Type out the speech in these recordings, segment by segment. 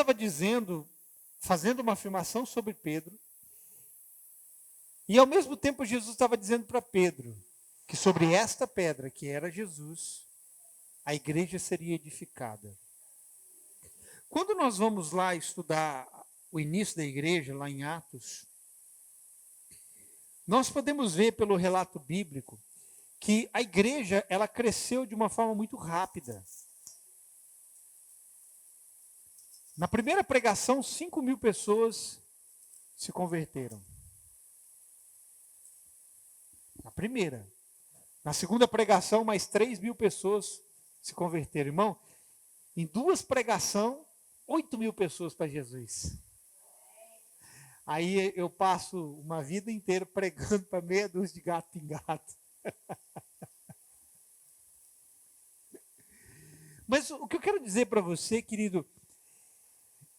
estava dizendo, fazendo uma afirmação sobre Pedro, e ao mesmo tempo Jesus estava dizendo para Pedro que sobre esta pedra, que era Jesus, a igreja seria edificada. Quando nós vamos lá estudar o início da igreja, lá em Atos, nós podemos ver pelo relato bíblico que a igreja, ela cresceu de uma forma muito rápida. Na primeira pregação, 5.000 pessoas se converteram. Na primeira. Na segunda pregação, mais 3.000 pessoas se converteram. Irmão, em 2 pregações, 8.000 pessoas para Jesus. Aí eu passo uma vida inteira pregando para meia dúzia de gato pingado. Mas o que eu quero dizer para você, querido,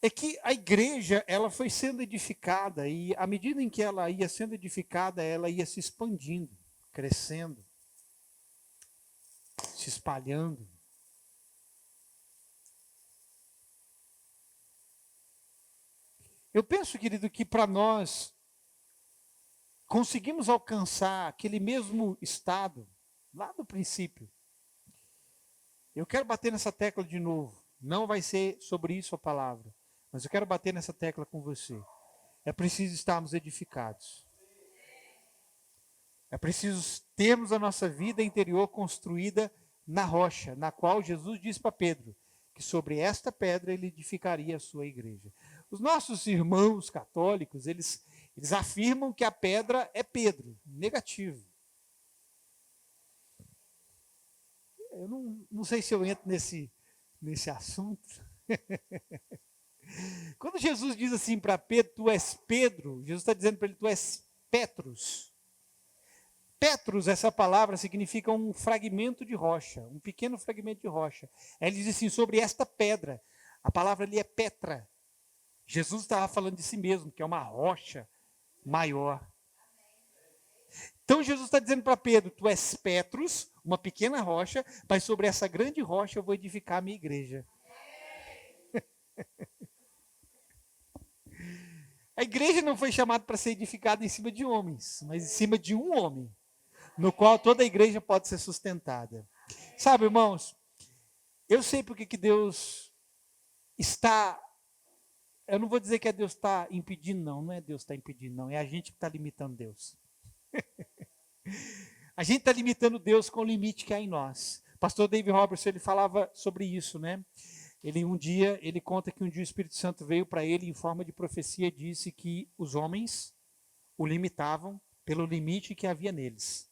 é que a igreja, ela foi sendo edificada, e à medida em que ela ia sendo edificada, ela ia se expandindo, crescendo, se espalhando. Eu penso, querido, que para nós conseguimos alcançar aquele mesmo estado, lá no princípio. Eu quero bater nessa tecla de novo. Não vai ser sobre isso a palavra, mas eu quero bater nessa tecla com você. É preciso estarmos edificados. É preciso termos a nossa vida interior construída na rocha, na qual Jesus disse para Pedro que sobre esta pedra ele edificaria a sua igreja. Os nossos irmãos católicos, eles afirmam que a pedra é Pedro, negativo. Eu não sei se eu entro nesse assunto. Quando Jesus diz assim para Pedro, tu és Pedro, Jesus está dizendo para ele, tu és Petrus. Petrus, essa palavra significa um fragmento de rocha, um pequeno fragmento de rocha. Aí ele diz assim, sobre esta pedra, a palavra ali é Petra. Jesus estava falando de si mesmo, que é uma rocha maior. Então Jesus está dizendo para Pedro, tu és Petrus, uma pequena rocha, mas sobre essa grande rocha eu vou edificar a minha igreja. A igreja não foi chamada para ser edificada em cima de homens, mas em cima de um homem, no qual toda a igreja pode ser sustentada. Sabe, irmãos, eu sei porque que Deus está, eu não vou dizer que Deus está impedindo, não é Deus que está impedindo, não, é a gente que está limitando Deus. A gente está limitando Deus com o limite que há em nós. Pastor David Robertson, ele falava sobre isso, né? Ele conta que um dia o Espírito Santo veio para ele em forma de profecia e disse que os homens o limitavam pelo limite que havia neles.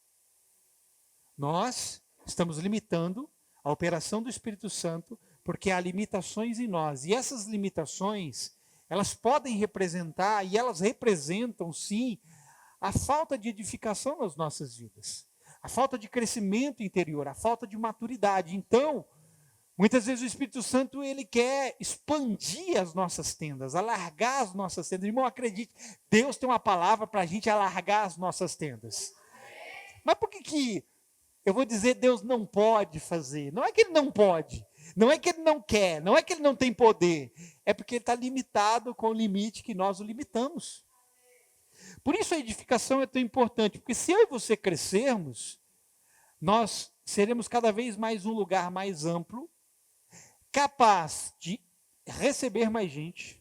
Nós estamos limitando a operação do Espírito Santo porque há limitações em nós. E essas limitações, elas podem representar, e elas representam sim, a falta de edificação nas nossas vidas. A falta de crescimento interior, a falta de maturidade. Então, muitas vezes o Espírito Santo, ele quer expandir as nossas tendas, alargar as nossas tendas. Irmão, acredite, Deus tem uma palavra para a gente alargar as nossas tendas. Mas por que eu vou dizer Deus não pode fazer? Não é que ele não pode, não é que ele não quer, não é que ele não tem poder. É porque ele está limitado com o limite que nós o limitamos. Por isso a edificação é tão importante, porque se eu e você crescermos, nós seremos cada vez mais um lugar mais amplo, capaz de receber mais gente,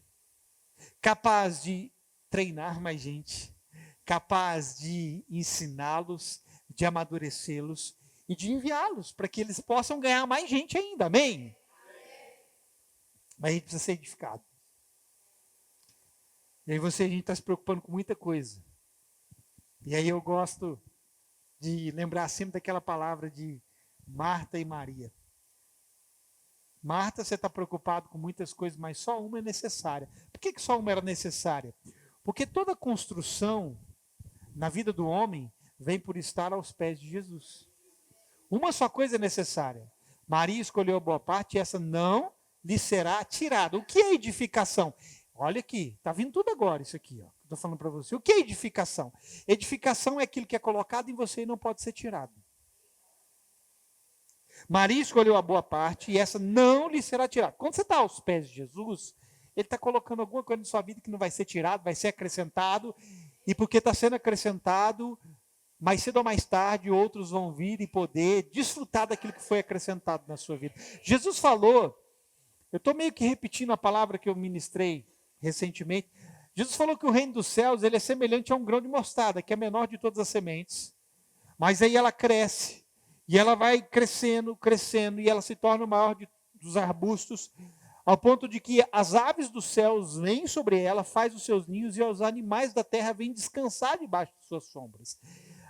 capaz de treinar mais gente, capaz de ensiná-los, de amadurecê-los e de enviá-los para que eles possam ganhar mais gente ainda, amém? Mas a gente precisa ser edificado. E aí a gente está se preocupando com muita coisa. E aí eu gosto de lembrar sempre daquela palavra de Marta e Maria. Marta, você está preocupado com muitas coisas, mas só uma é necessária. Por que só uma era necessária? Porque toda construção na vida do homem vem por estar aos pés de Jesus. Uma só coisa é necessária. Maria escolheu a boa parte e essa não lhe será tirada. O que é edificação? Olha aqui, está vindo tudo agora isso aqui. Estou falando para você. O que é edificação? Edificação é aquilo que é colocado em você e não pode ser tirado. Maria escolheu a boa parte e essa não lhe será tirada. Quando você está aos pés de Jesus, Ele está colocando alguma coisa na sua vida que não vai ser tirado, vai ser acrescentado. E porque está sendo acrescentado, mais cedo ou mais tarde, outros vão vir e poder desfrutar daquilo que foi acrescentado na sua vida. Jesus falou, eu estou meio que repetindo a palavra que eu ministrei recentemente. Jesus falou que o reino dos céus ele é semelhante a um grão de mostarda, que é a menor de todas as sementes. Mas aí ela cresce, e ela vai crescendo, crescendo, e ela se torna o maior dos arbustos, ao ponto de que as aves dos céus vêm sobre ela, faz os seus ninhos, e os animais da terra vêm descansar debaixo de suas sombras.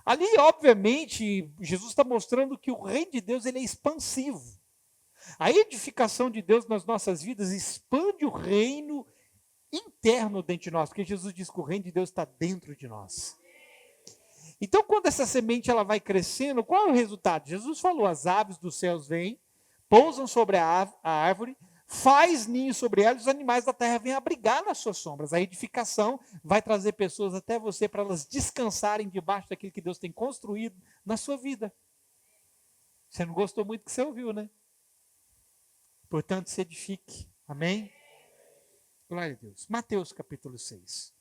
Ali, obviamente, Jesus está mostrando que o reino de Deus ele é expansivo. A edificação de Deus nas nossas vidas expande o reino interno dentro de nós, porque Jesus diz que o reino de Deus está dentro de nós. Então, quando essa semente ela vai crescendo, qual é o resultado? Jesus falou, as aves dos céus vêm, pousam sobre a árvore, faz ninho sobre ela, e os animais da terra vêm abrigar nas suas sombras. A edificação vai trazer pessoas até você para elas descansarem debaixo daquilo que Deus tem construído na sua vida. Você não gostou muito do que você ouviu, né? Portanto, se edifique. Amém? Glória a Deus. Mateus capítulo 6.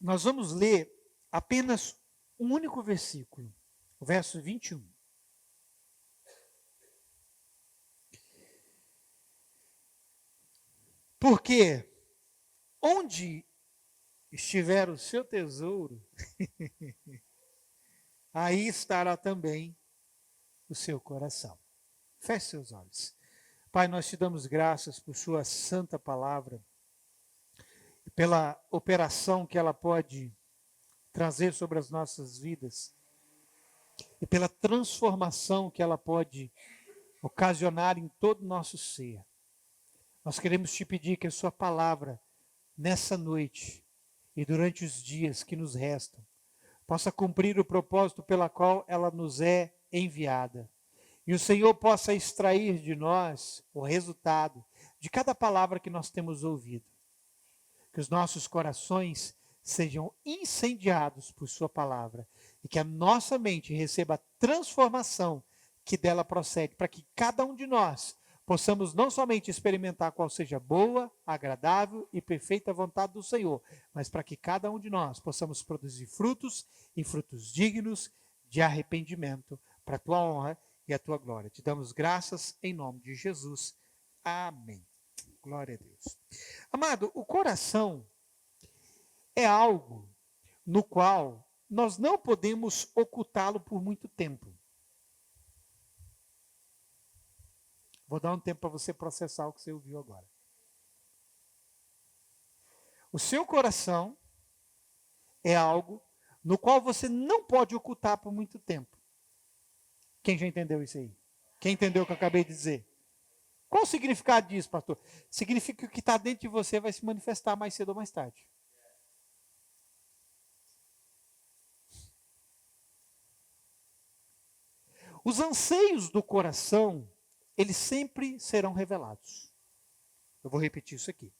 Nós vamos ler apenas um único versículo, o verso 21. Porque onde estiver o seu tesouro, aí estará também o seu coração. Feche seus olhos. Pai, nós te damos graças por sua santa palavra, pela operação que ela pode trazer sobre as nossas vidas e pela transformação que ela pode ocasionar em todo o nosso ser. Nós queremos te pedir que a sua palavra, nessa noite e durante os dias que nos restam, possa cumprir o propósito pela qual ela nos é enviada. E o Senhor possa extrair de nós o resultado de cada palavra que nós temos ouvido. Que os nossos corações sejam incendiados por sua palavra e que a nossa mente receba a transformação que dela procede, para que cada um de nós possamos não somente experimentar qual seja boa, agradável e perfeita vontade do Senhor, mas para que cada um de nós possamos produzir frutos e frutos dignos de arrependimento para a tua honra e a tua glória. Te damos graças em nome de Jesus. Amém. Glória a Deus. Amado, o coração é algo no qual nós não podemos ocultá-lo por muito tempo. Vou dar um tempo para você processar o que você ouviu agora. O seu coração é algo no qual você não pode ocultar por muito tempo. Quem já entendeu isso aí? Quem entendeu o que eu acabei de dizer? Qual o significado disso, pastor? Significa que o que está dentro de você vai se manifestar mais cedo ou mais tarde. Os anseios do coração, eles sempre serão revelados. Eu vou repetir isso aqui.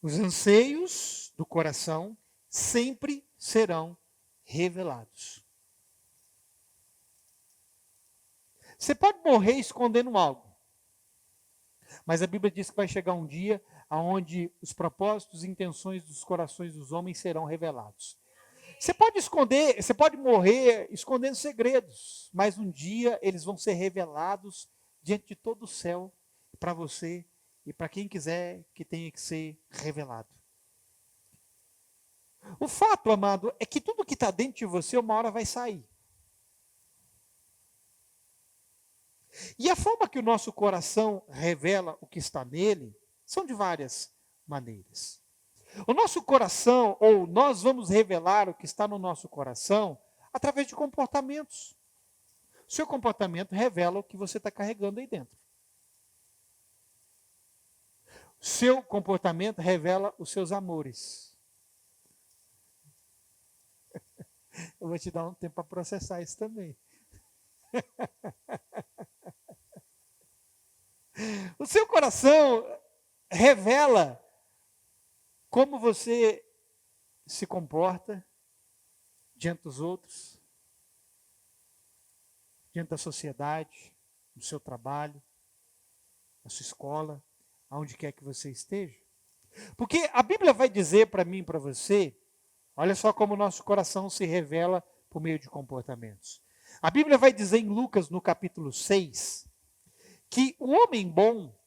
Os anseios do coração sempre serão revelados. Você pode morrer escondendo algo. Mas a Bíblia diz que vai chegar um dia onde os propósitos e intenções dos corações dos homens serão revelados. Você pode esconder, você pode morrer escondendo segredos, mas um dia eles vão ser revelados diante de todo o céu para você e para quem quiser que tenha que ser revelado. O fato, amado, é que tudo que está dentro de você uma hora vai sair. E a forma que o nosso coração revela o que está nele são de várias maneiras. O nosso coração, ou nós vamos revelar o que está no nosso coração através de comportamentos. O seu comportamento revela o que você está carregando aí dentro. O seu comportamento revela os seus amores. Eu vou te dar um tempo para processar isso também. O seu coração revela como você se comporta diante dos outros. diante da sociedade, no seu trabalho, na sua escola, aonde quer que você esteja. Porque a Bíblia vai dizer para mim e para você, olha só como o nosso coração se revela por meio de comportamentos. A Bíblia vai dizer em Lucas, no capítulo 6, que o homem bom,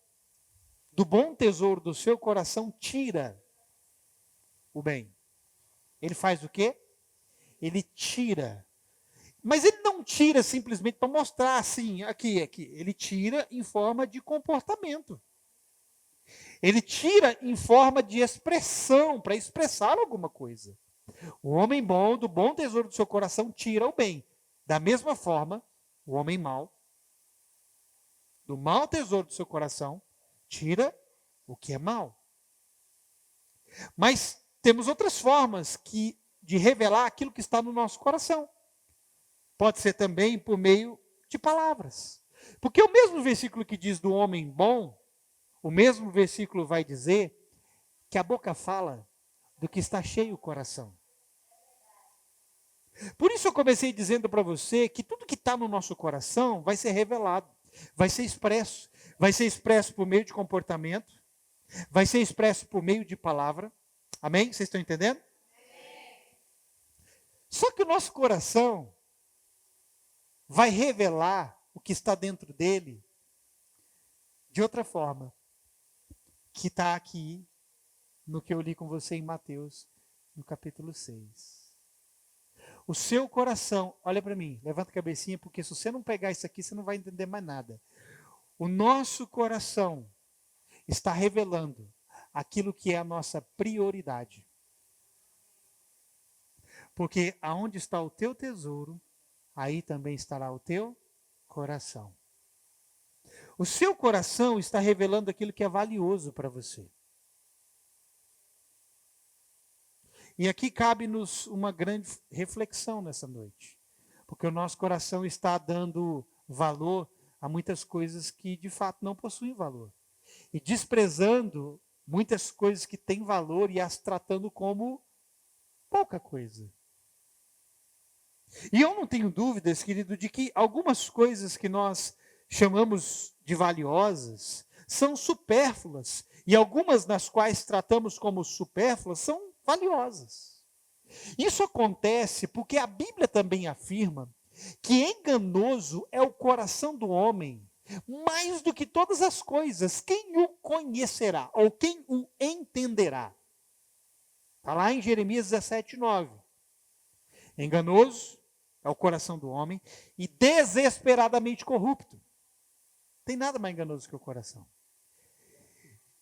do bom tesouro do seu coração, tira o bem. Ele faz o quê? Ele tira. Mas ele não tira simplesmente para mostrar assim, aqui. Ele tira em forma de comportamento. Ele tira em forma de expressão, para expressar alguma coisa. O homem bom, do bom tesouro do seu coração, tira o bem. Da mesma forma, o homem mau, do mau tesouro do seu coração, tira o que é mau. Mas temos outras formas de revelar aquilo que está no nosso coração. Pode ser também por meio de palavras. Porque o mesmo versículo que diz do homem bom, o mesmo versículo vai dizer que a boca fala do que está cheio o coração. Por isso eu comecei dizendo para você que tudo que está no nosso coração vai ser revelado, vai ser expresso por meio de comportamento, vai ser expresso por meio de palavra. Amém? Vocês estão entendendo? Só que o nosso coração vai revelar o que está dentro dele de outra forma, que está aqui no que eu li com você em Mateus, no capítulo 6. O seu coração, olha para mim, levanta a cabecinha, porque se você não pegar isso aqui, você não vai entender mais nada. O nosso coração está revelando aquilo que é a nossa prioridade. Porque aonde está o teu tesouro, aí também estará o teu coração. O seu coração está revelando aquilo que é valioso para você. E aqui cabe-nos uma grande reflexão nessa noite. Porque o nosso coração está dando valor a muitas coisas que de fato não possuem valor. E desprezando muitas coisas que têm valor e as tratando como pouca coisa. E eu não tenho dúvidas, querido, de que algumas coisas que nós chamamos de valiosas são supérfluas. E algumas das quais tratamos como supérfluas são valiosas. Isso acontece porque a Bíblia também afirma que enganoso é o coração do homem, mais do que todas as coisas. Quem o conhecerá ou quem o entenderá? Está lá em Jeremias 17:9. Enganoso é o coração do homem e desesperadamente corrupto. Tem nada mais enganoso que o coração.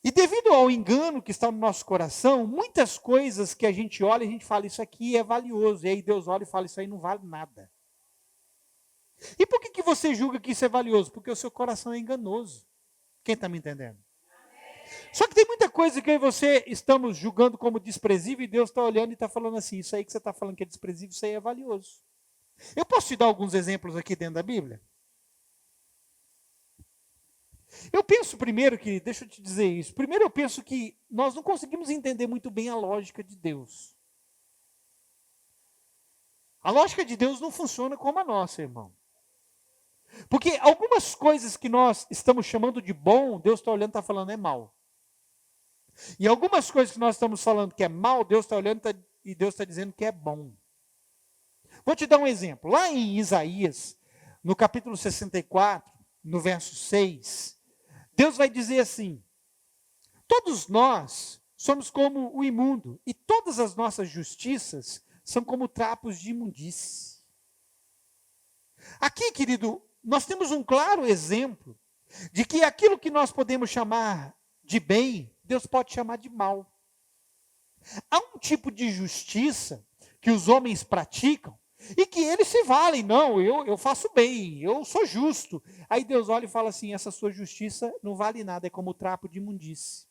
E devido ao engano que está no nosso coração, muitas coisas que a gente olha e a gente fala, isso aqui é valioso. E aí Deus olha e fala, isso aí não vale nada. E por que você julga que isso é valioso? Porque o seu coração é enganoso. Quem está me entendendo? Só que tem muita coisa que eu e você estamos julgando como desprezível e Deus está olhando e está falando assim, isso aí que você está falando que é desprezível, isso aí é valioso. Eu posso te dar alguns exemplos aqui dentro da Bíblia? Eu penso primeiro que, deixa eu te dizer isso, primeiro eu penso que nós não conseguimos entender muito bem a lógica de Deus. A lógica de Deus não funciona como a nossa, irmão. Porque algumas coisas que nós estamos chamando de bom, Deus está olhando e está falando é mal. E algumas coisas que nós estamos falando que é mal, Deus está olhando e Deus está dizendo que é bom. Vou te dar um exemplo. Lá em Isaías, no capítulo 64, no verso 6, Deus vai dizer assim, todos nós somos como o imundo, e todas as nossas justiças são como trapos de imundície. Aqui, querido, nós temos um claro exemplo de que aquilo que nós podemos chamar de bem, Deus pode chamar de mal. Há um tipo de justiça que os homens praticam e que eles se valem. Não, eu faço bem, eu sou justo. Aí Deus olha e fala assim, essa sua justiça não vale nada, é como trapo de imundície.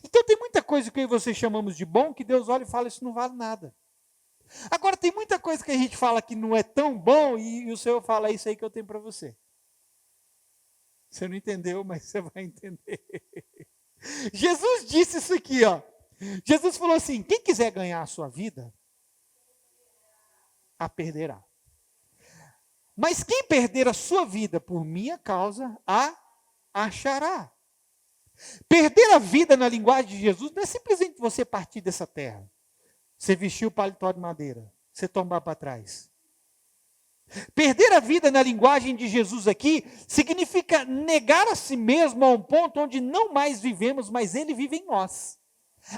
Então tem muita coisa que eu e você chamamos de bom, que Deus olha e fala, isso não vale nada. Agora tem muita coisa que a gente fala que não é tão bom, e o Senhor fala, é isso aí que eu tenho para você. Você não entendeu, mas você vai entender. Jesus disse isso aqui, ó. Jesus falou assim, quem quiser ganhar a sua vida, a perderá. Mas quem perder a sua vida por minha causa, a achará. Perder a vida na linguagem de Jesus não é simplesmente você partir dessa terra. Você vestir o paletó de madeira, você tombar para trás. Perder a vida na linguagem de Jesus aqui significa negar a si mesmo a um ponto onde não mais vivemos, mas ele vive em nós.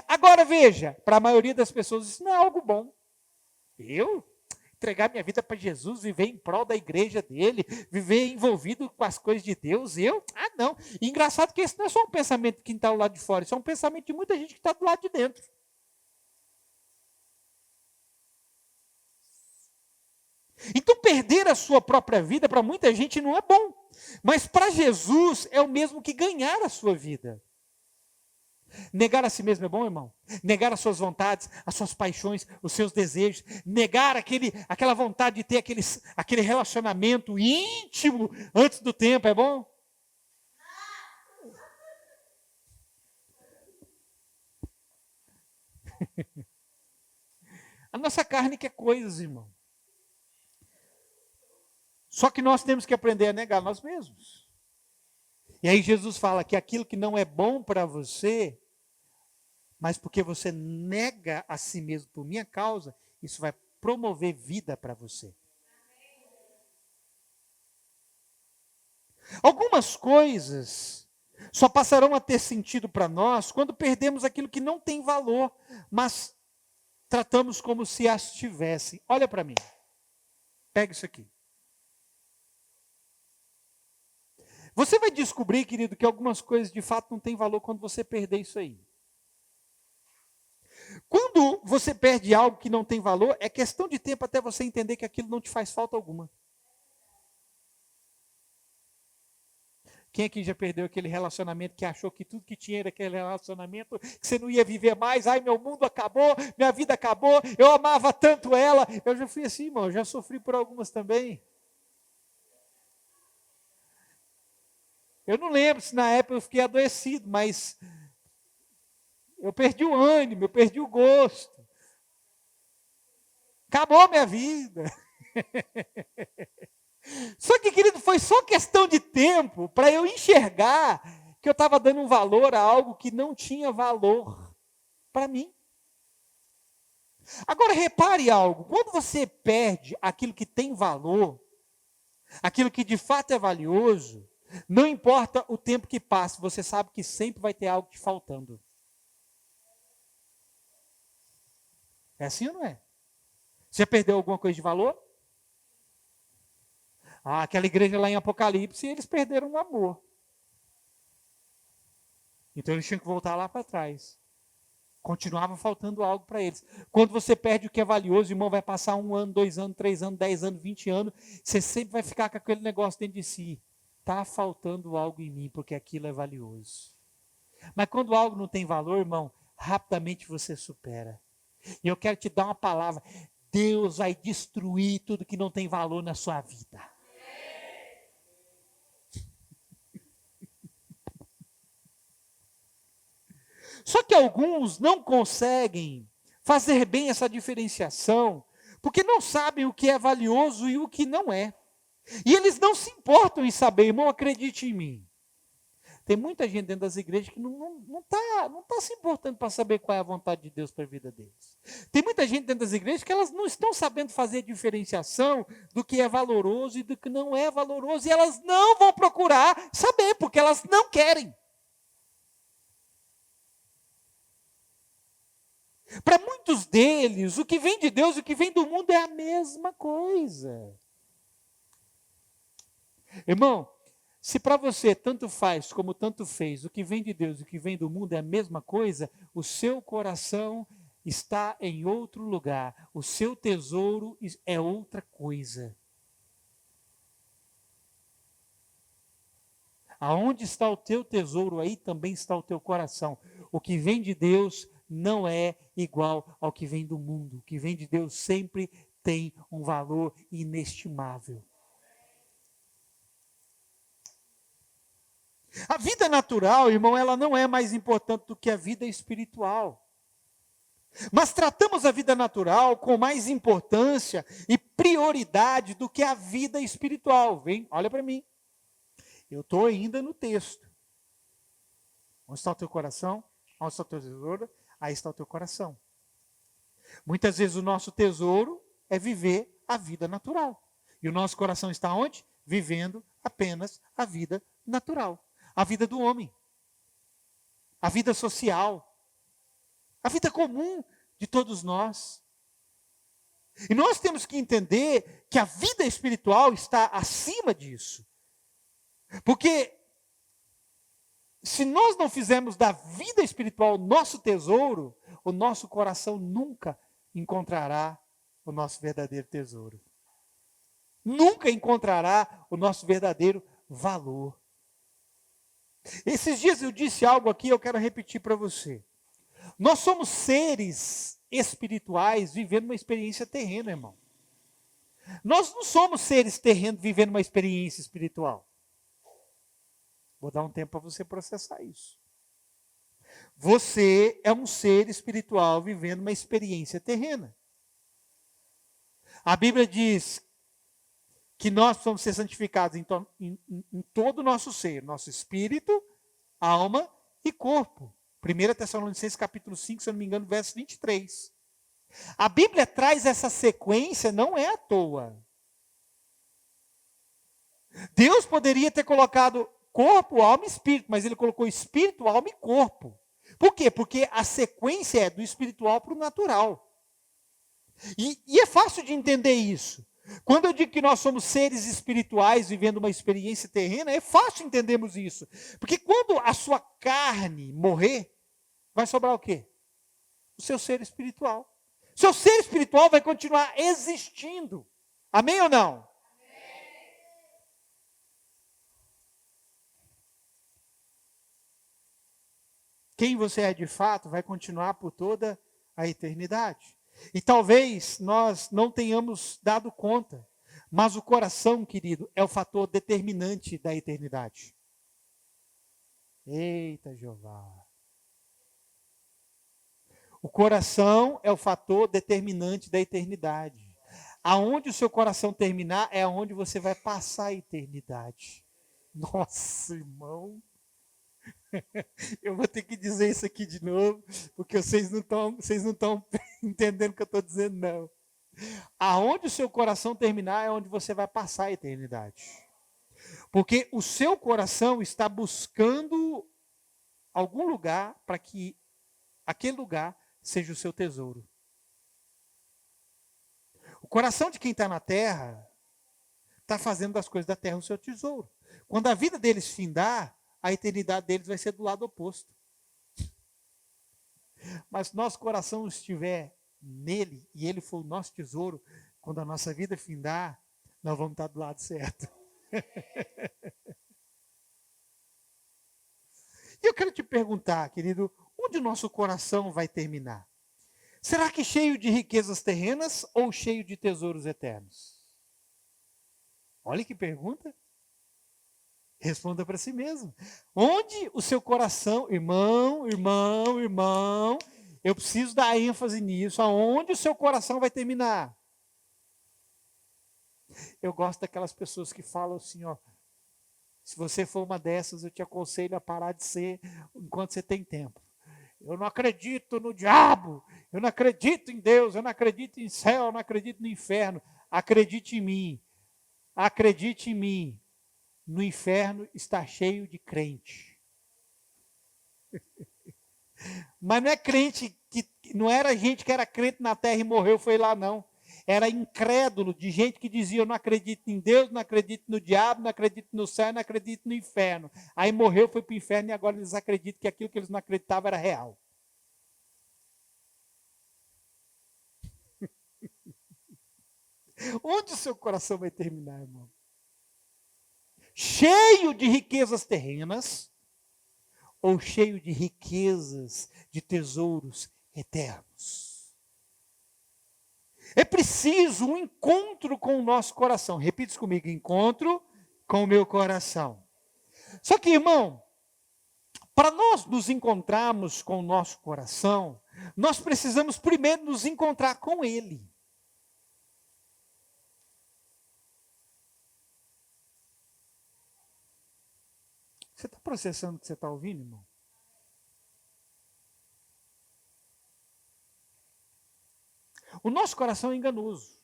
Agora veja, para a maioria das pessoas isso não é algo bom. Eu entregar minha vida para Jesus, viver em prol da igreja dele, viver envolvido com as coisas de Deus, não. E engraçado que esse não é só um pensamento de quem está do lado de fora, isso é um pensamento de muita gente que está do lado de dentro. Então perder a sua própria vida para muita gente não é bom, mas para Jesus é o mesmo que ganhar a sua vida. Negar a si mesmo é bom, irmão? Negar as suas vontades, as suas paixões, os seus desejos, negar aquela vontade de ter aquele relacionamento íntimo antes do tempo, é bom? A nossa carne quer coisas, irmão. Só que nós temos que aprender a negar nós mesmos. E aí Jesus fala que aquilo que não é bom para você, mas porque você nega a si mesmo por minha causa, isso vai promover vida para você. Algumas coisas só passarão a ter sentido para nós quando perdemos aquilo que não tem valor, mas tratamos como se as tivessem. Olha para mim. Pega isso aqui. Você vai descobrir, querido, que algumas coisas de fato não têm valor quando você perder isso aí. Quando você perde algo que não tem valor, é questão de tempo até você entender que aquilo não te faz falta alguma. Quem aqui já perdeu aquele relacionamento que achou que tudo que tinha era aquele relacionamento, que você não ia viver mais, ai, meu mundo acabou, minha vida acabou, eu amava tanto ela. Eu já fui assim, irmão, eu já sofri por algumas também. Eu não lembro se na época eu fiquei adoecido, mas eu perdi o ânimo, eu perdi o gosto. Acabou a minha vida. Só que, querido, foi só questão de tempo para eu enxergar que eu estava dando um valor a algo que não tinha valor para mim. Agora, repare algo. Quando você perde aquilo que tem valor, aquilo que de fato é valioso, não importa o tempo que passe, você sabe que sempre vai ter algo te faltando. É assim ou não é? Você perdeu alguma coisa de valor? Aquela igreja lá em Apocalipse, eles perderam o amor. Então eles tinham que voltar lá para trás. Continuava faltando algo para eles. Quando você perde o que é valioso, irmão, vai passar 1 ano, 2 anos, 3 anos, 10 anos, 20 anos, você sempre vai ficar com aquele negócio dentro de si. Está faltando algo em mim, porque aquilo é valioso. Mas quando algo não tem valor, irmão, rapidamente você supera. E eu quero te dar uma palavra. Deus vai destruir tudo que não tem valor na sua vida. Só que alguns não conseguem fazer bem essa diferenciação, porque não sabem o que é valioso e o que não é. E eles não se importam em saber, irmão, acredite em mim. Tem muita gente dentro das igrejas que não tá se importando para saber qual é a vontade de Deus para a vida deles. Tem muita gente dentro das igrejas que elas não estão sabendo fazer a diferenciação do que é valoroso e do que não é valoroso. E elas não vão procurar saber, porque elas não querem. Para muitos deles, o que vem de Deus e o que vem do mundo é a mesma coisa. Irmão, se para você tanto faz como tanto fez, o que vem de Deus e o que vem do mundo é a mesma coisa, o seu coração está em outro lugar, o seu tesouro é outra coisa. Aonde está o teu tesouro, aí também está o teu coração. O que vem de Deus não é igual ao que vem do mundo. O que vem de Deus sempre tem um valor inestimável. A vida natural, irmão, ela não é mais importante do que a vida espiritual. Mas tratamos a vida natural com mais importância e prioridade do que a vida espiritual. Vem, olha para mim. Eu estou ainda no texto. Onde está o teu coração? Onde está o teu tesouro? Aí está o teu coração. Muitas vezes o nosso tesouro é viver a vida natural. E o nosso coração está onde? Vivendo apenas a vida natural. A vida do homem. A vida social. A vida comum de todos nós. E nós temos que entender que a vida espiritual está acima disso. Porque se nós não fizermos da vida espiritual nosso tesouro, o nosso coração nunca encontrará o nosso verdadeiro tesouro. Nunca encontrará o nosso verdadeiro valor. Esses dias eu disse algo aqui, eu quero repetir para você. Nós somos seres espirituais vivendo uma experiência terrena, irmão. Nós não somos seres terrenos vivendo uma experiência espiritual. Vou dar um tempo para você processar isso. Você é um ser espiritual vivendo uma experiência terrena. A Bíblia diz que nós precisamos ser santificados em todo o nosso ser, nosso espírito, alma e corpo. 1 Tessalonicenses capítulo 5, se eu não me engano, verso 23. A Bíblia traz essa sequência, não é à toa. Deus poderia ter colocado corpo, alma e espírito, mas ele colocou espírito, alma e corpo. Por quê? Porque a sequência é do espiritual para o natural. E é fácil de entender isso. Quando eu digo que nós somos seres espirituais vivendo uma experiência terrena, é fácil entendermos isso. Porque quando a sua carne morrer, vai sobrar o quê? O seu ser espiritual. O seu ser espiritual vai continuar existindo. Amém ou não? Quem você é de fato vai continuar por toda a eternidade. E talvez nós não tenhamos dado conta, mas o coração, querido, é o fator determinante da eternidade. Eita, Jeová. O coração é o fator determinante da eternidade. Aonde o seu coração terminar é aonde você vai passar a eternidade. Nossa, irmão. Eu vou ter que dizer isso aqui de novo, porque vocês não estão entendendo o que eu estou dizendo, não. Aonde o seu coração terminar é onde você vai passar a eternidade. Porque o seu coração está buscando algum lugar para que aquele lugar seja o seu tesouro. O coração de quem está na terra está fazendo das coisas da terra o seu tesouro. Quando a vida deles findar, a eternidade deles vai ser do lado oposto. Mas se nosso coração estiver nele, e ele for o nosso tesouro, quando a nossa vida findar, nós vamos estar do lado certo. E eu quero te perguntar, querido, onde o nosso coração vai terminar? Será que cheio de riquezas terrenas ou cheio de tesouros eternos? Olha que pergunta. Responda para si mesmo. Onde o seu coração, irmão, eu preciso dar ênfase nisso, aonde o seu coração vai terminar? Eu gosto daquelas pessoas que falam assim, ó, se você for uma dessas, eu te aconselho a parar de ser enquanto você tem tempo. Eu não acredito no diabo, eu não acredito em Deus, eu não acredito em céu, eu não acredito no inferno. Acredite em mim, acredite em mim. No inferno está cheio de crente. Mas não é crente, não era gente que era crente na terra e morreu, foi lá não. Era incrédulo, de gente que dizia, eu não acredito em Deus, não acredito no diabo, não acredito no céu, não acredito no inferno. Aí morreu, foi para o inferno e agora eles acreditam que aquilo que eles não acreditavam era real. Onde o seu coração vai terminar, irmão? Cheio de riquezas terrenas ou cheio de riquezas, de tesouros eternos? É preciso um encontro com o nosso coração. Repita isso comigo, encontro com o meu coração. Só que, irmão, Para nós nos encontrarmos com o nosso coração, nós precisamos primeiro nos encontrar com Ele. Você está processando o que você está ouvindo, irmão? O nosso coração é enganoso.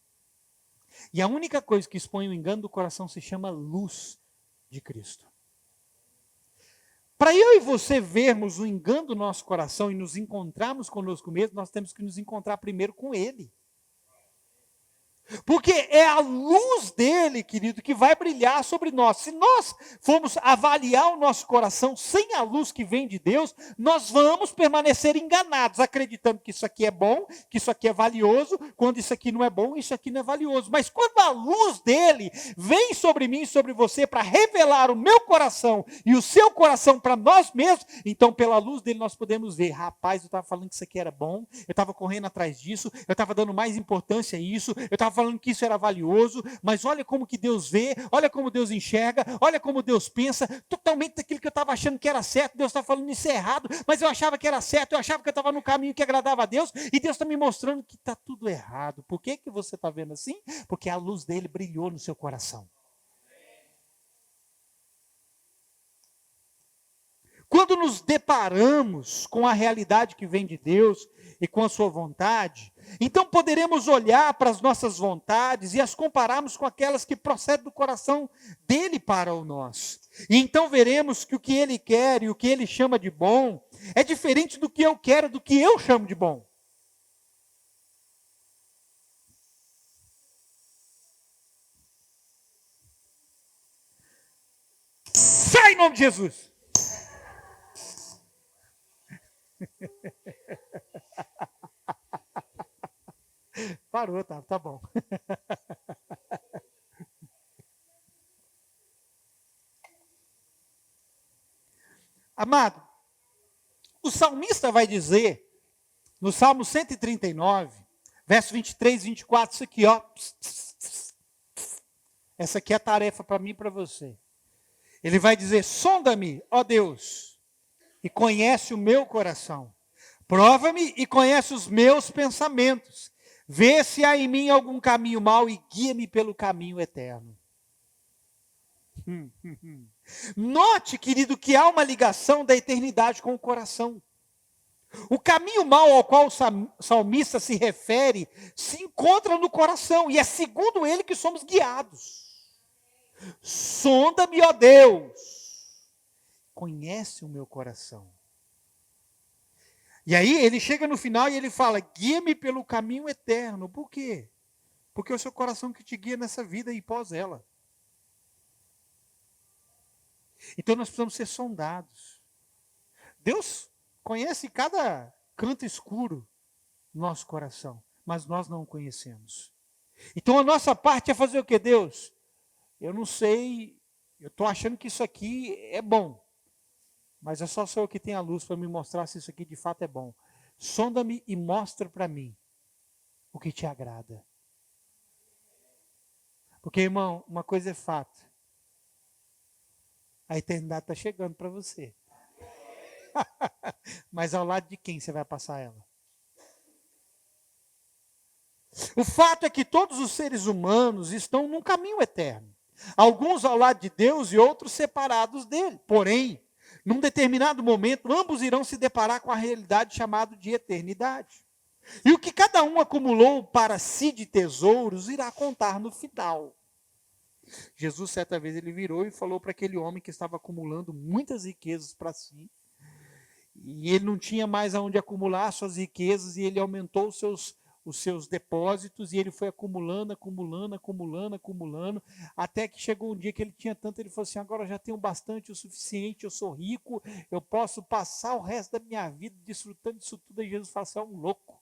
E a única coisa que expõe o engano do coração se chama luz de Cristo. Para eu e você vermos o engano do nosso coração e nos encontrarmos conosco mesmo, nós temos que nos encontrar primeiro com Ele. Porque é a luz dele, querido, que vai brilhar sobre nós. Se nós formos avaliar o nosso coração sem a luz que vem de Deus, nós vamos permanecer enganados, acreditando que isso aqui é bom, que isso aqui é valioso, quando isso aqui não é bom, isso aqui não é valioso. Mas quando a luz dele vem sobre mim e sobre você para revelar o meu coração e o seu coração para nós mesmos, então pela luz dele nós podemos ver, rapaz, eu estava falando que isso aqui era bom, eu estava correndo atrás disso, eu estava dando mais importância a isso, eu estava falando que isso era valioso, mas olha como que Deus vê, olha como Deus enxerga, olha como Deus pensa, totalmente daquilo que eu estava achando que era certo, Deus está falando isso é errado, mas eu achava que era certo, eu achava que eu estava no caminho que agradava a Deus, e Deus está me mostrando que está tudo errado. Por que você está vendo assim? Porque a luz dele brilhou no seu coração. Quando nos deparamos com a realidade que vem de Deus e com a sua vontade, então poderemos olhar para as nossas vontades e as compararmos com aquelas que procedem do coração dele para o nosso. E então veremos que o que ele quer e o que ele chama de bom é diferente do que eu quero, do que eu chamo de bom. Sai em nome de Jesus! Parou, tá bom. Amado, o salmista vai dizer, no Salmo 139, verso 23 e 24, isso aqui, ó. Essa aqui é a tarefa para mim e para você. Ele vai dizer, sonda-me, ó Deus, e conhece o meu coração. Prova-me e conhece os meus pensamentos. Vê se há em mim algum caminho mau e guia-me pelo caminho eterno. Note, querido, que há uma ligação da eternidade com o coração. O caminho mau ao qual o salmista se refere se encontra no coração, e é segundo ele que somos guiados. Sonda-me, ó Deus, conhece o meu coração. E aí ele chega no final e ele fala, guia-me pelo caminho eterno. Por quê? Porque é o seu coração que te guia nessa vida e pós ela. Então nós precisamos ser sondados. Deus conhece cada canto escuro do nosso coração, mas nós não o conhecemos. Então a nossa parte é fazer o que, Deus? Eu não sei, eu estou achando que isso aqui é bom, mas é só eu que tenho a luz para me mostrar se isso aqui de fato é bom. Sonda-me e mostra para mim o que te agrada. Porque, irmão, uma coisa é fato. A eternidade está chegando para você. Mas ao lado de quem você vai passar ela? O fato é que todos os seres humanos estão num caminho eterno. Alguns ao lado de Deus e outros separados dele. Porém, num determinado momento, ambos irão se deparar com a realidade chamada de eternidade. E o que cada um acumulou para si de tesouros irá contar no final. Jesus, certa vez, ele virou e falou para aquele homem que estava acumulando muitas riquezas para si. E ele não tinha mais aonde acumular suas riquezas, e ele aumentou os seus depósitos, e ele foi acumulando, até que chegou um dia que ele tinha tanto, ele falou assim, agora eu já tenho bastante, o suficiente, eu sou rico, eu posso passar o resto da minha vida desfrutando disso tudo. E Jesus fala assim, é um louco.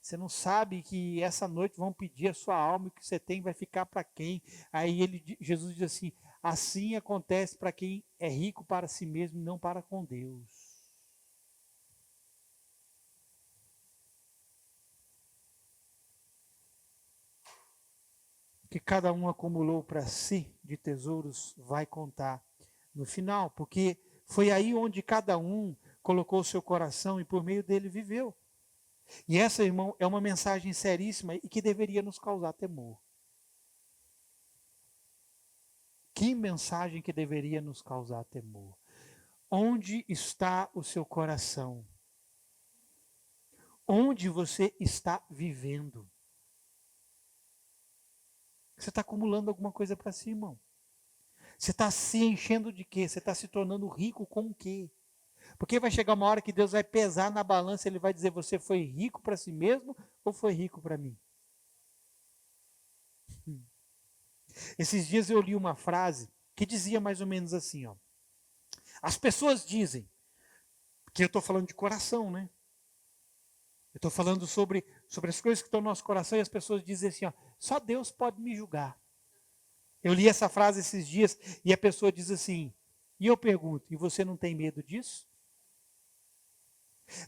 Você não sabe que essa noite vão pedir a sua alma, e o que você tem vai ficar para quem? Aí Jesus diz assim acontece para quem é rico para si mesmo e não para com Deus. Que cada um acumulou para si de tesouros vai contar no final, porque Foi aí onde cada um colocou o seu coração e por meio dele viveu. E essa, irmão, é uma mensagem seríssima e que deveria nos causar temor. Que mensagem que deveria nos causar temor. Onde está o seu coração? Onde você está vivendo? Você está acumulando alguma coisa para si, irmão? Você está se enchendo de quê? Você está se tornando rico com o quê? Porque vai chegar uma hora que Deus vai pesar na balança, Ele vai dizer, você foi rico para si mesmo ou foi rico para mim? Esses dias eu li uma frase que dizia mais ou menos assim, ó. As pessoas dizem, que eu estou falando de coração, né? Eu estou falando sobre as coisas que estão no nosso coração e as pessoas dizem assim, ó, só Deus pode me julgar. Eu li essa frase esses dias e a pessoa diz assim, e eu pergunto, e você não tem medo disso?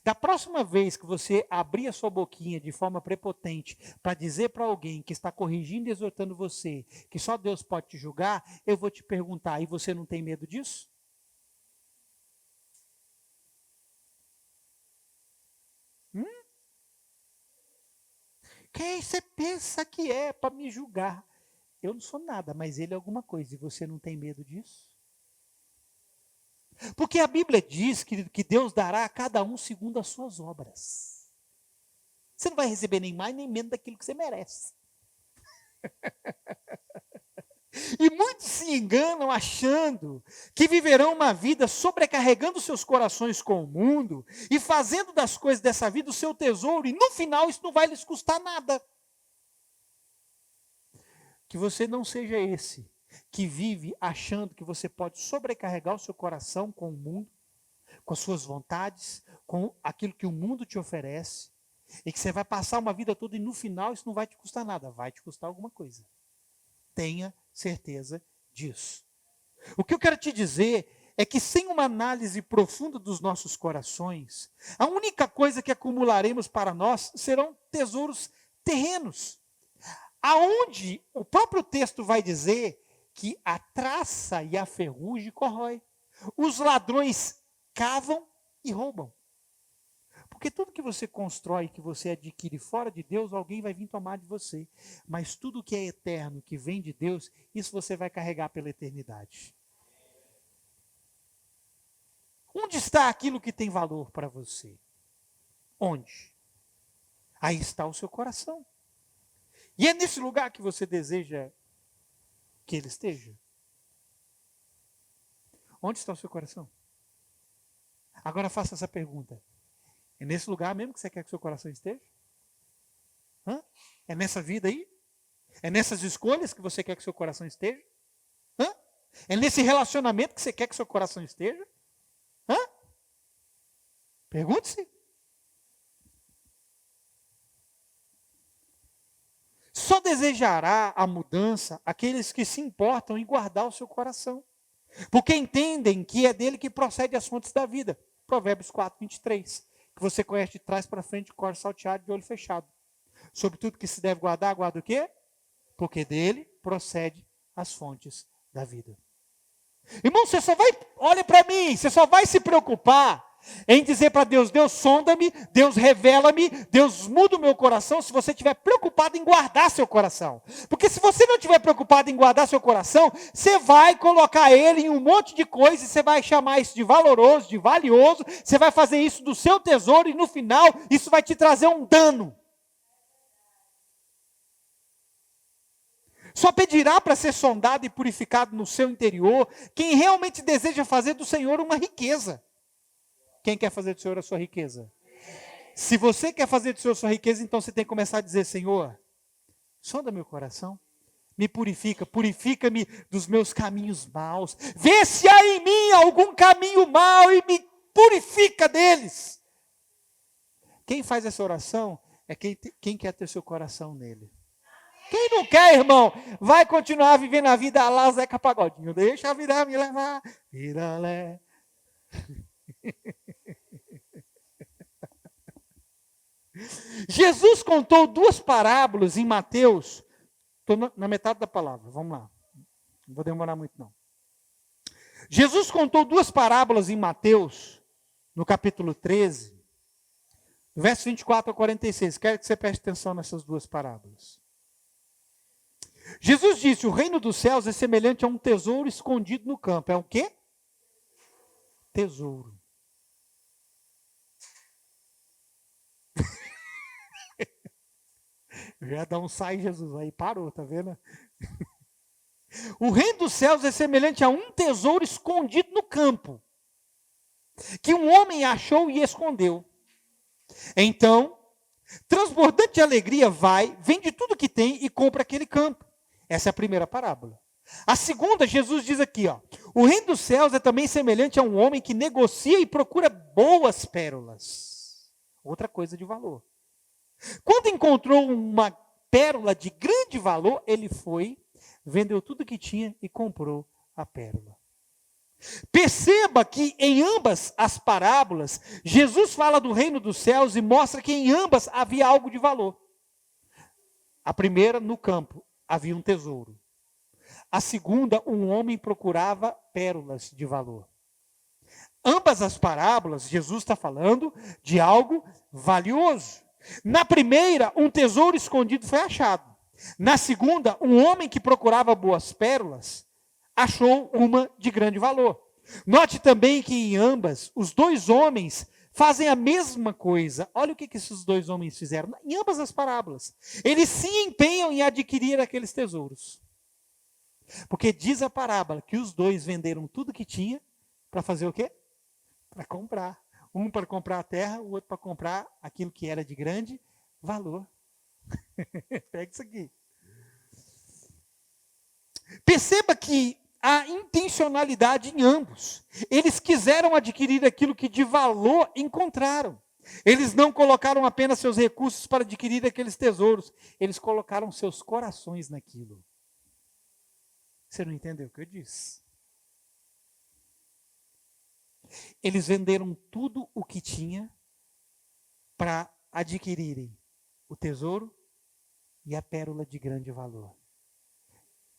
Da próxima vez que você abrir a sua boquinha de forma prepotente para dizer para alguém que está corrigindo e exortando você que só Deus pode te julgar, eu vou te perguntar, e você não tem medo disso? Quem você pensa que é para me julgar? Eu não sou nada, mas ele é alguma coisa, e você não tem medo disso? Porque a Bíblia diz que Deus dará a cada um segundo as suas obras. Você não vai receber nem mais nem menos daquilo que você merece. E muitos se enganam achando que viverão uma vida sobrecarregando seus corações com o mundo e fazendo das coisas dessa vida o seu tesouro, e no final isso não vai lhes custar nada. Que você não seja esse que vive achando que você pode sobrecarregar o seu coração com o mundo, com as suas vontades, com aquilo que o mundo te oferece, e que você vai passar uma vida toda e no final isso não vai te custar nada, vai te custar alguma coisa. Tenha certeza disso. O que eu quero te dizer é que sem uma análise profunda dos nossos corações, a única coisa que acumularemos para nós serão tesouros terrenos. Aonde o próprio texto vai dizer que a traça e a ferrugem corrói. Os ladrões cavam e roubam. Porque tudo que você constrói, que você adquire fora de Deus, alguém vai vir tomar de você. Mas tudo que é eterno, que vem de Deus, isso você vai carregar pela eternidade. Onde está aquilo que tem valor para você? Onde? Aí está o seu coração. E é nesse lugar que você deseja que ele esteja? Onde está o seu coração? Agora faça essa pergunta. É nesse lugar mesmo que você quer que o seu coração esteja? Hã? É nessa vida aí? É nessas escolhas que você quer que o seu coração esteja? Hã? É nesse relacionamento que você quer que o seu coração esteja? Hã? Pergunte-se. Só desejará a mudança aqueles que se importam em guardar o seu coração, porque entendem que é dele que procede as fontes da vida. Provérbios 4, 23. Que você conhece de trás para frente, corte salteado de olho fechado. Sobre tudo que se deve guardar, guarda o quê? Porque dele procede as fontes da vida. Irmão, você só vai, olha para mim, você só vai se preocupar em dizer para Deus, Deus sonda-me, Deus revela-me, Deus muda o meu coração, se você estiver preocupado em guardar seu coração. Porque se você não estiver preocupado em guardar seu coração, você vai colocar ele em um monte de coisas, você vai chamar isso de valoroso, de valioso, você vai fazer isso do seu tesouro e no final isso vai te trazer um dano. Só pedirá para ser sondado e purificado no seu interior quem realmente deseja fazer do Senhor uma riqueza. Quem quer fazer do Senhor a sua riqueza? Se você quer fazer do Senhor a sua riqueza, então você tem que começar a dizer, Senhor, sonda meu coração, me purifica, purifica-me dos meus caminhos maus, vê se há em mim algum caminho mau e me purifica deles. Quem faz essa oração é quem quer ter seu coração nele. Quem não quer, irmão, vai continuar vivendo a vida lá Zeca Pagodinho. Deixa a vida me levar, vida lé. Jesus contou duas parábolas em Mateus. Estou na metade da palavra, vamos lá. Não vou demorar muito não. Jesus contou duas parábolas em Mateus, no capítulo 13, verso 24 a 46. Quero que você preste atenção nessas duas parábolas. Jesus disse: o reino dos céus é semelhante a um tesouro escondido no campo. É o quê? Tesouro. Já dá um sai, Jesus, aí parou, tá vendo? O reino dos céus é semelhante a um tesouro escondido no campo, que um homem achou e escondeu. Então, transbordante de alegria, vai, vende tudo que tem e compra aquele campo. Essa é a primeira parábola. A segunda, Jesus diz aqui, ó: o reino dos céus é também semelhante a um homem que negocia e procura boas pérolas. Outra coisa de valor. Quando encontrou uma pérola de grande valor, ele foi, vendeu tudo que tinha e comprou a pérola. Perceba que em ambas as parábolas, Jesus fala do reino dos céus e mostra que em ambas havia algo de valor. A primeira, no campo, havia um tesouro. A segunda, um homem procurava pérolas de valor. Ambas as parábolas, Jesus está falando de algo valioso. Na primeira, um tesouro escondido foi achado. Na segunda, um homem que procurava boas pérolas achou uma de grande valor. Note também que em ambas, os dois homens fazem a mesma coisa. Olha o que esses dois homens fizeram em ambas as parábolas. Eles se empenham em adquirir aqueles tesouros. Porque diz a parábola que os dois venderam tudo que tinha para fazer o quê? Para comprar. Um para comprar a terra, o outro para comprar aquilo que era de grande valor. Pega isso aqui. Perceba que há intencionalidade em ambos. Eles quiseram adquirir aquilo que de valor encontraram. Eles não colocaram apenas seus recursos para adquirir aqueles tesouros. Eles colocaram seus corações naquilo. Você não entendeu o que eu disse? Eles venderam tudo o que tinha para adquirirem o tesouro e a pérola de grande valor.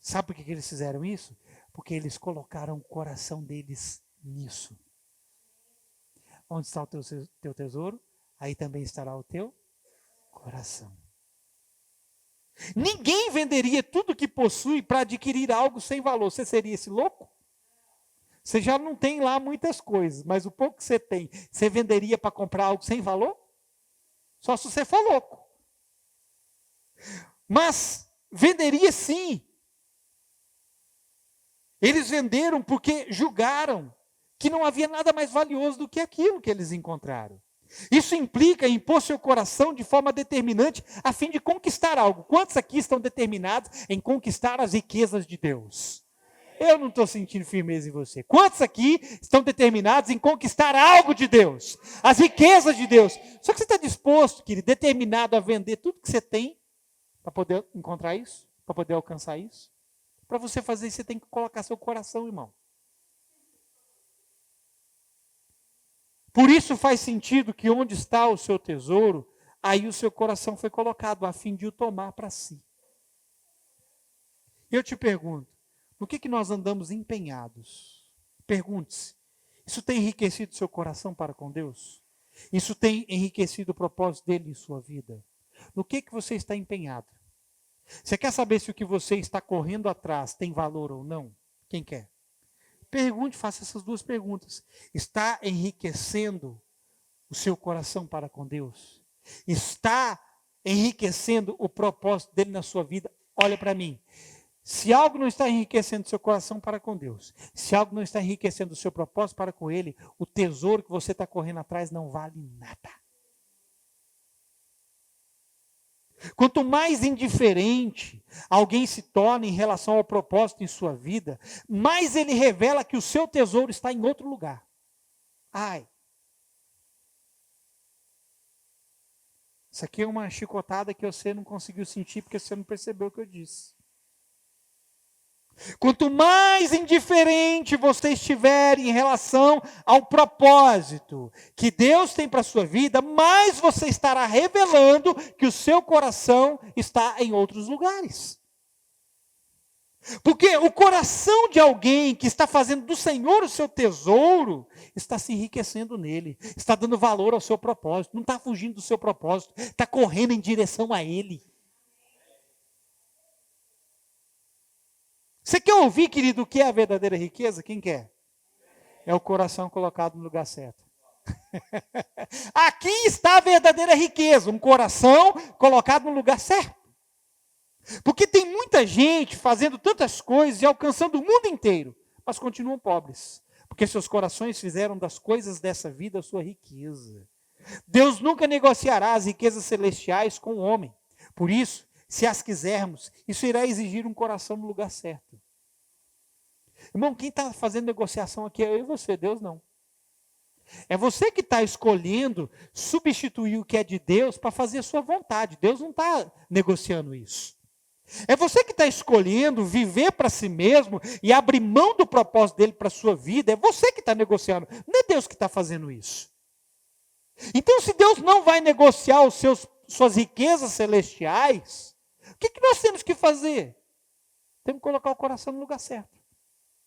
Sabe por que eles fizeram isso? Porque eles colocaram o coração deles nisso. Onde está o teu tesouro, aí também estará o teu coração. Ninguém venderia tudo que possui para adquirir algo sem valor. Você seria esse louco? Você já não tem lá muitas coisas, mas o pouco que você tem, você venderia para comprar algo sem valor? Só se você for louco. Mas venderia sim. Eles venderam porque julgaram que não havia nada mais valioso do que aquilo que eles encontraram. Isso implica em pôr seu coração de forma determinante a fim de conquistar algo. Quantos aqui estão determinados em conquistar as riquezas de Deus? Eu não estou sentindo firmeza em você. Quantos aqui estão determinados em conquistar algo de Deus? As riquezas de Deus. Só que você está disposto, querido, determinado a vender tudo que você tem para poder encontrar isso? Para poder alcançar isso? Para você fazer isso, você tem que colocar seu coração, irmão. Por isso faz sentido que onde está o seu tesouro, aí o seu coração foi colocado, a fim de o tomar para si. Eu te pergunto, no que nós andamos empenhados? Pergunte-se, isso tem enriquecido seu coração para com Deus? Isso tem enriquecido o propósito dele em sua vida? No que você está empenhado? Você quer saber se o que você está correndo atrás tem valor ou não? Quem quer? Pergunte, faça essas duas perguntas. Está enriquecendo o seu coração para com Deus? Está enriquecendo o propósito dele na sua vida? Olha para mim. Se algo não está enriquecendo o seu coração para com Deus, se algo não está enriquecendo o seu propósito para com Ele, o tesouro que você está correndo atrás não vale nada. Quanto mais indiferente alguém se torna em relação ao propósito em sua vida, mais ele revela que o seu tesouro está em outro lugar. Ai. Isso aqui é uma chicotada que você não conseguiu sentir porque você não percebeu o que eu disse. Quanto mais indiferente você estiver em relação ao propósito que Deus tem para a sua vida, mais você estará revelando que o seu coração está em outros lugares. Porque o coração de alguém que está fazendo do Senhor o seu tesouro, está se enriquecendo nele, está dando valor ao seu propósito, não está fugindo do seu propósito, está correndo em direção a ele. Você quer ouvir, querido, o que é a verdadeira riqueza? Quem quer? É o coração colocado no lugar certo. Aqui está a verdadeira riqueza, um coração colocado no lugar certo. Porque tem muita gente fazendo tantas coisas e alcançando o mundo inteiro, mas continuam pobres. Porque seus corações fizeram das coisas dessa vida a sua riqueza. Deus nunca negociará as riquezas celestiais com o homem. Por isso, se as quisermos, isso irá exigir um coração no lugar certo. Irmão, quem está fazendo negociação aqui é eu e você, Deus não. É você que está escolhendo substituir o que é de Deus para fazer a sua vontade. Deus não está negociando isso. É você que está escolhendo viver para si mesmo e abrir mão do propósito dele para a sua vida. É você que está negociando. Não é Deus que está fazendo isso. Então, se Deus não vai negociar suas riquezas celestiais, o que nós temos que fazer? Temos que colocar o coração no lugar certo.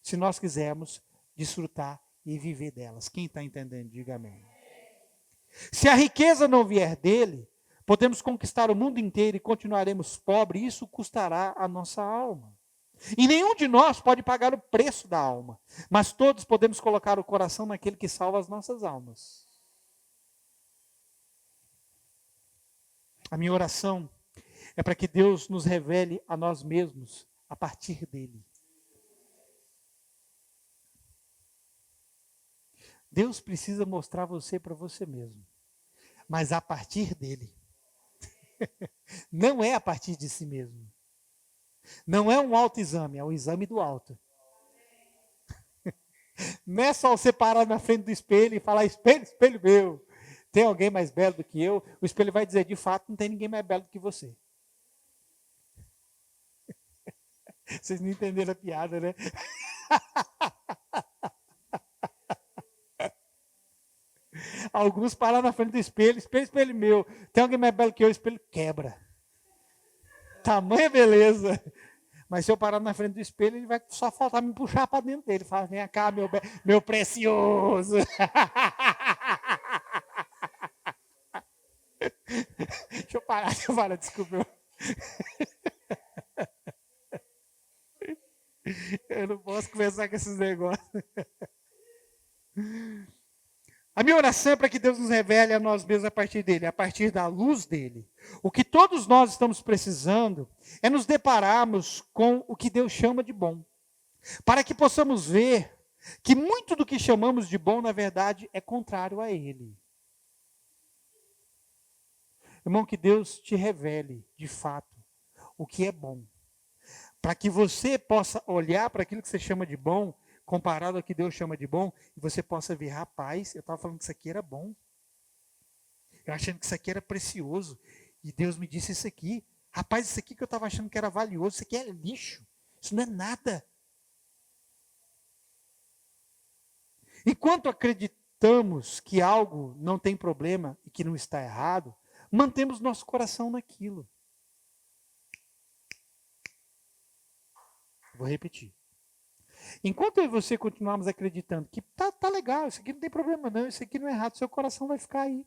Se nós quisermos desfrutar e viver delas. Quem está entendendo? Diga amém. Se a riqueza não vier dele, podemos conquistar o mundo inteiro e continuaremos pobres, e isso custará a nossa alma. E nenhum de nós pode pagar o preço da alma, mas todos podemos colocar o coração naquele que salva as nossas almas. A minha oração é para que Deus nos revele a nós mesmos a partir dele. Deus precisa mostrar você para você mesmo, mas a partir dele. Não é a partir de si mesmo. Não é um autoexame, é o exame do alto. Não é só você parar na frente do espelho e falar, espelho, espelho meu, tem alguém mais belo do que eu? O espelho vai dizer, de fato, não tem ninguém mais belo do que você. Vocês não entenderam a piada, né? Alguns param na frente do espelho, espelho, espelho meu, tem alguém mais belo que eu? O espelho quebra. Tamanha beleza. Mas se eu parar na frente do espelho, ele vai só faltar me puxar para dentro dele. Fala, vem cá, meu precioso. Deixa eu parar, desculpa. Eu não posso conversar com esses negócios. A minha oração é para que Deus nos revele a nós mesmos a partir dele, a partir da luz dele. O que todos nós estamos precisando é nos depararmos com o que Deus chama de bom. Para que possamos ver que muito do que chamamos de bom, na verdade, é contrário a ele. Irmão, que Deus te revele, de fato, o que é bom. Para que você possa olhar para aquilo que você chama de bom, comparado ao que Deus chama de bom, e você possa ver, rapaz, eu estava falando que isso aqui era bom. Eu achando que isso aqui era precioso. E Deus me disse isso aqui. Rapaz, isso aqui que eu estava achando que era valioso, isso aqui é lixo. Isso não é nada. Enquanto acreditamos que algo não tem problema e que não está errado, mantemos nosso coração naquilo. Vou repetir. Enquanto eu e você continuarmos acreditando que tá legal, isso aqui não tem problema não, isso aqui não é errado, seu coração vai ficar aí.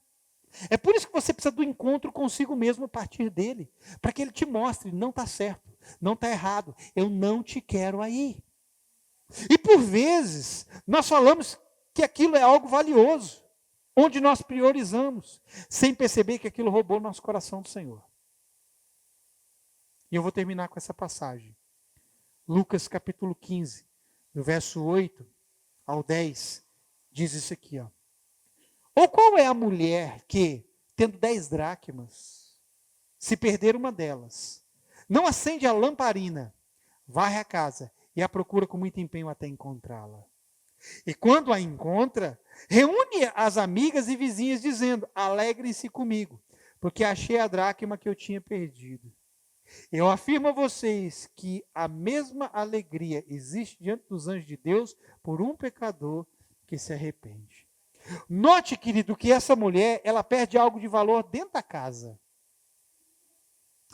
É por isso que você precisa do encontro consigo mesmo a partir dele, para que ele te mostre, não está certo, não está errado, eu não te quero aí. E por vezes, nós falamos que aquilo é algo valioso, onde nós priorizamos, sem perceber que aquilo roubou nosso coração do Senhor. E eu vou terminar com essa passagem. Lucas capítulo 15, do verso 8 ao 10, diz isso aqui, ó. Ou qual é a mulher que, tendo 10 dracmas, se perder uma delas, não acende a lamparina, varre a casa e a procura com muito empenho até encontrá-la? E quando a encontra, reúne as amigas e vizinhas dizendo, alegrem-se comigo, porque achei a dracma que eu tinha perdido. Eu afirmo a vocês que a mesma alegria existe diante dos anjos de Deus por um pecador que se arrepende. Note, querido, que essa mulher, ela perde algo de valor dentro da casa.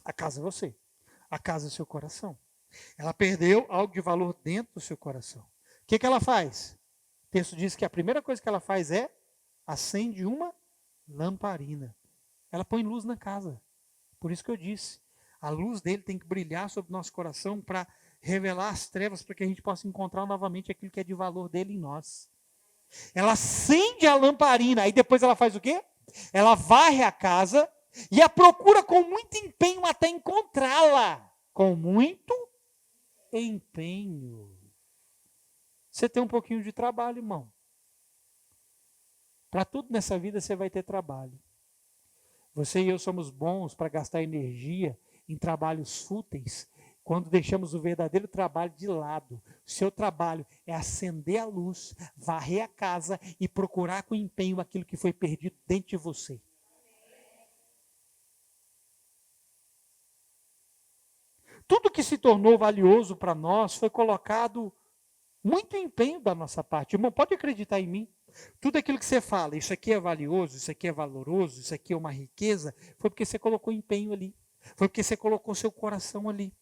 A casa é você. A casa é o seu coração. Ela perdeu algo de valor dentro do seu coração. O que ela faz? O texto diz que a primeira coisa que ela faz é acende uma lamparina. Ela põe luz na casa. Por isso que eu disse, a luz dele tem que brilhar sobre o nosso coração para revelar as trevas, para que a gente possa encontrar novamente aquilo que é de valor dele em nós. Ela acende a lamparina, aí depois ela faz o quê? Ela varre a casa e a procura com muito empenho até encontrá-la. Com muito empenho. Você tem um pouquinho de trabalho, irmão. Para tudo nessa vida você vai ter trabalho. Você e eu somos bons para gastar energia em trabalhos fúteis, quando deixamos o verdadeiro trabalho de lado. O seu trabalho é acender a luz, varrer a casa e procurar com empenho aquilo que foi perdido dentro de você. Tudo que se tornou valioso para nós foi colocado muito empenho da nossa parte. Irmão, pode acreditar em mim. Tudo aquilo que você fala, isso aqui é valioso, isso aqui é valoroso, isso aqui é uma riqueza, foi porque você colocou empenho ali. Foi porque você colocou seu coração ali.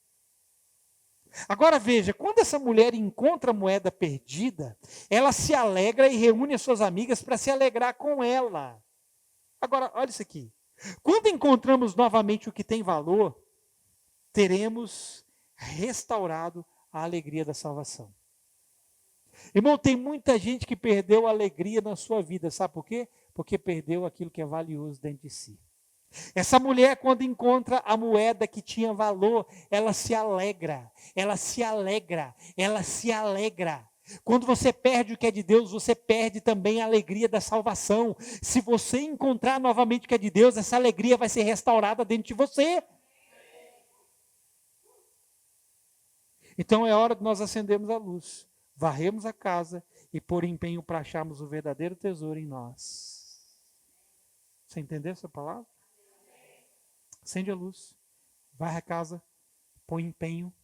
Agora veja, quando essa mulher encontra a moeda perdida, ela se alegra e reúne as suas amigas para se alegrar com ela. Agora, olha isso aqui. Quando encontramos novamente o que tem valor, teremos restaurado a alegria da salvação. Irmão, tem muita gente que perdeu a alegria na sua vida, sabe por quê? Porque perdeu aquilo que é valioso dentro de si. Essa mulher, quando encontra a moeda que tinha valor, ela se alegra, ela se alegra, ela se alegra. Quando você perde o que é de Deus, você perde também a alegria da salvação. Se você encontrar novamente o que é de Deus, essa alegria vai ser restaurada dentro de você. Então é hora de nós acendermos a luz, varremos a casa e pôr empenho para acharmos o verdadeiro tesouro em nós. Você entendeu essa palavra? Acende a luz, varre a casa, põe empenho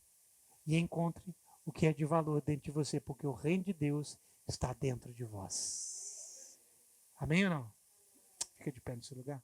e encontre o que é de valor dentro de você, porque o reino de Deus está dentro de vós. Amém ou não? Fica de pé no seu lugar.